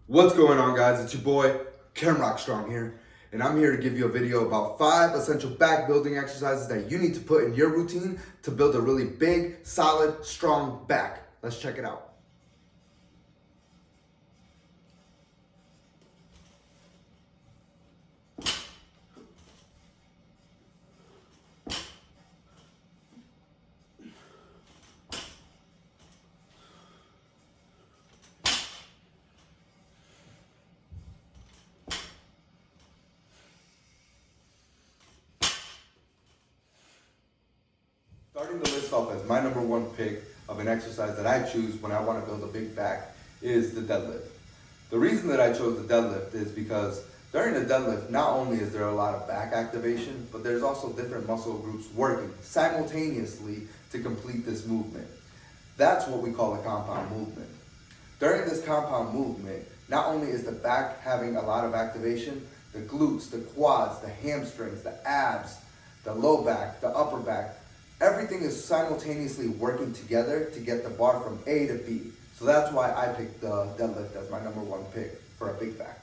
What's going on, guys? It's your boy Ken Rockstrong here, and I'm here to give you a video about 5 essential back building exercises that you need to put in your routine to build a really big, solid, strong back. Let's check it out. Starting the list off as my number one pick of an exercise that I choose when I want to build a big back is the deadlift. The reason that I chose the deadlift is because during the deadlift, not only is there a lot of back activation, but there's also different muscle groups working simultaneously to complete this movement. That's what we call a compound movement. During this compound movement, not only is the back having a lot of activation, the glutes, the quads, the hamstrings, the abs, the low back, the upper back, everything is simultaneously working together to get the bar from A to B. So that's why I picked the deadlift as my number one pick for a big back.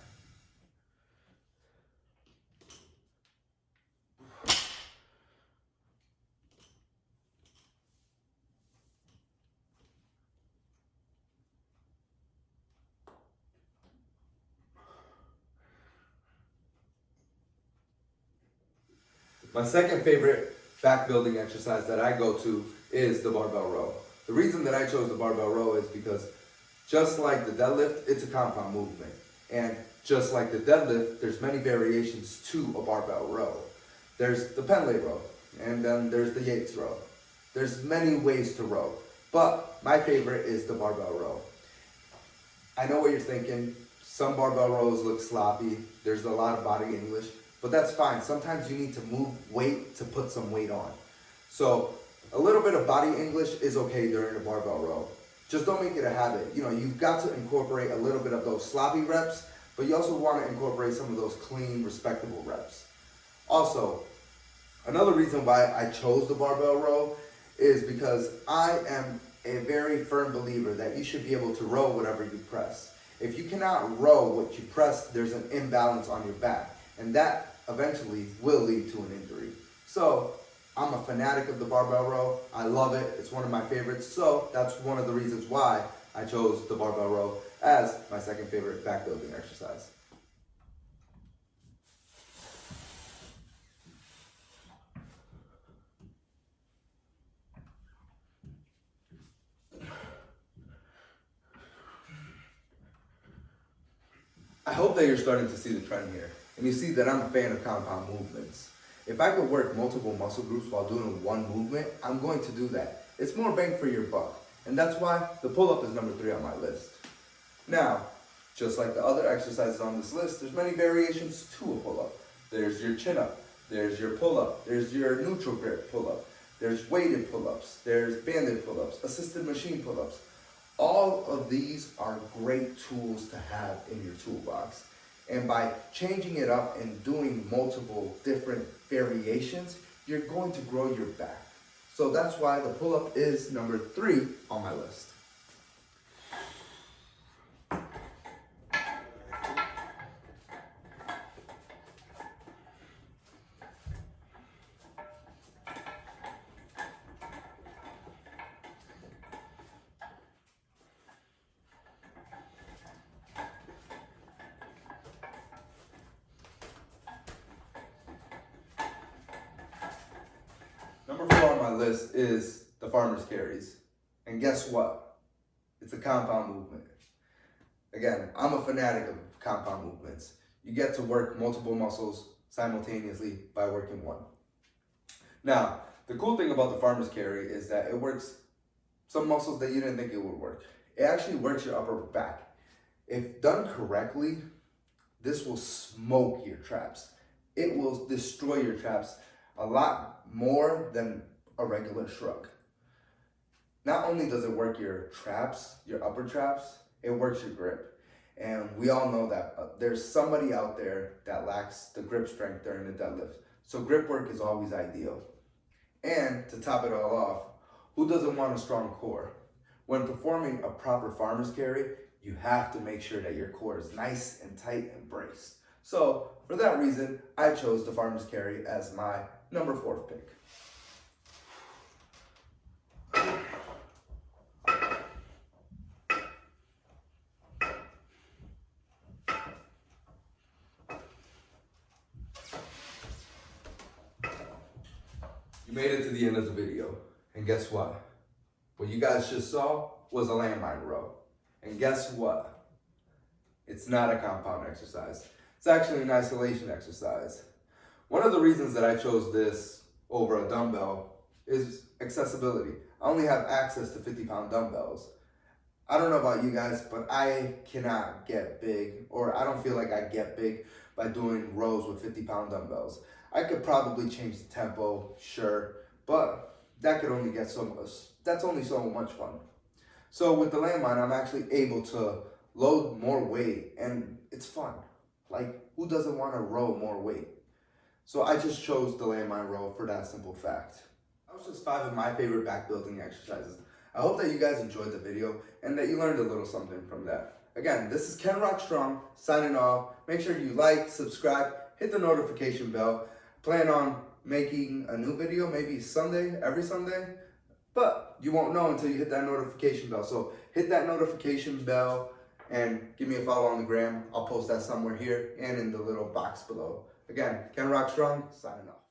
My second favorite back building exercise that I go to is the barbell row. The reason that I chose the barbell row is because just like the deadlift, it's a compound movement. And just like the deadlift, there's many variations to a barbell row. There's the pendlay row, and then there's the Yates row. There's many ways to row, but my favorite is the barbell row. I know what you're thinking. Some barbell rows look sloppy. There's a lot of body English, but that's fine. Sometimes you need to move weight to put some weight on. So a little bit of body English is okay during a barbell row. Just don't make it a habit. You know, you've got to incorporate a little bit of those sloppy reps, but you also want to incorporate some of those clean, respectable reps. Also, another reason why I chose the barbell row is because I am a very firm believer that you should be able to row whatever you press. If you cannot row what you press, there's an imbalance on your back, and that eventually will lead to an injury. So I'm a fanatic of the barbell row. I love it. It's one of my favorites. So that's one of the reasons why I chose the barbell row as my second favorite back building exercise. I hope that you're starting to see the trend here, and you see that I'm a fan of compound movements. If I could work multiple muscle groups while doing one movement, I'm going to do that. It's more bang for your buck, and that's why the pull-up is number 3 on my list. Now, just like the other exercises on this list, there's many variations to a pull-up. There's your chin-up, there's your pull-up, there's your neutral grip pull-up, there's weighted pull-ups, there's banded pull-ups, assisted machine pull-ups. All of these are great tools to have in your toolbox. And by changing it up and doing multiple different variations, you're going to grow your back. So that's why the pull-up is number 3 on my list. Number 4 on my list is the farmer's carries. And guess what? It's a compound movement. Again, I'm a fanatic of compound movements. You get to work multiple muscles simultaneously by working one. Now, the cool thing about the farmer's carry is that it works some muscles that you didn't think it would work. It actually works your upper back. If done correctly, this will smoke your traps. It will destroy your traps a lot more than a regular shrug. Not only does it work your traps, your upper traps, it works your grip. And we all know that there's somebody out there that lacks the grip strength during the deadlift. So grip work is always ideal. And to top it all off, who doesn't want a strong core? When performing a proper farmer's carry, you have to make sure that your core is nice and tight and braced. So for that reason, I chose the Farmer's Carry as my number 4 pick. You made it to the end of the video, and guess what? What you guys just saw was a landmine row. And guess what? It's not a compound exercise. It's actually an isolation exercise. One of the reasons that I chose this over a dumbbell is accessibility. I only have access to 50-pound dumbbells. I don't know about you guys, but I cannot get big, or I don't feel like I get big by doing rows with 50-pound dumbbells. I could probably change the tempo, sure, but that could only get so much. That's only so much fun. So with the landmine, I'm actually able to load more weight, and it's fun. Like, who doesn't want to row more weight? So I just chose the landmine row for that simple fact. That was just 5 of my favorite back building exercises. I hope that you guys enjoyed the video and that you learned a little something from that. Again, this is Ken Rock Strong signing off. Make sure you like, subscribe, hit the notification bell. Plan on making a new video maybe Sunday, every Sunday, but you won't know until you hit that notification bell. So hit that notification bell and give me a follow on the gram. I'll post that somewhere here and in the little box below. Again, Ken Rock Strong signing off.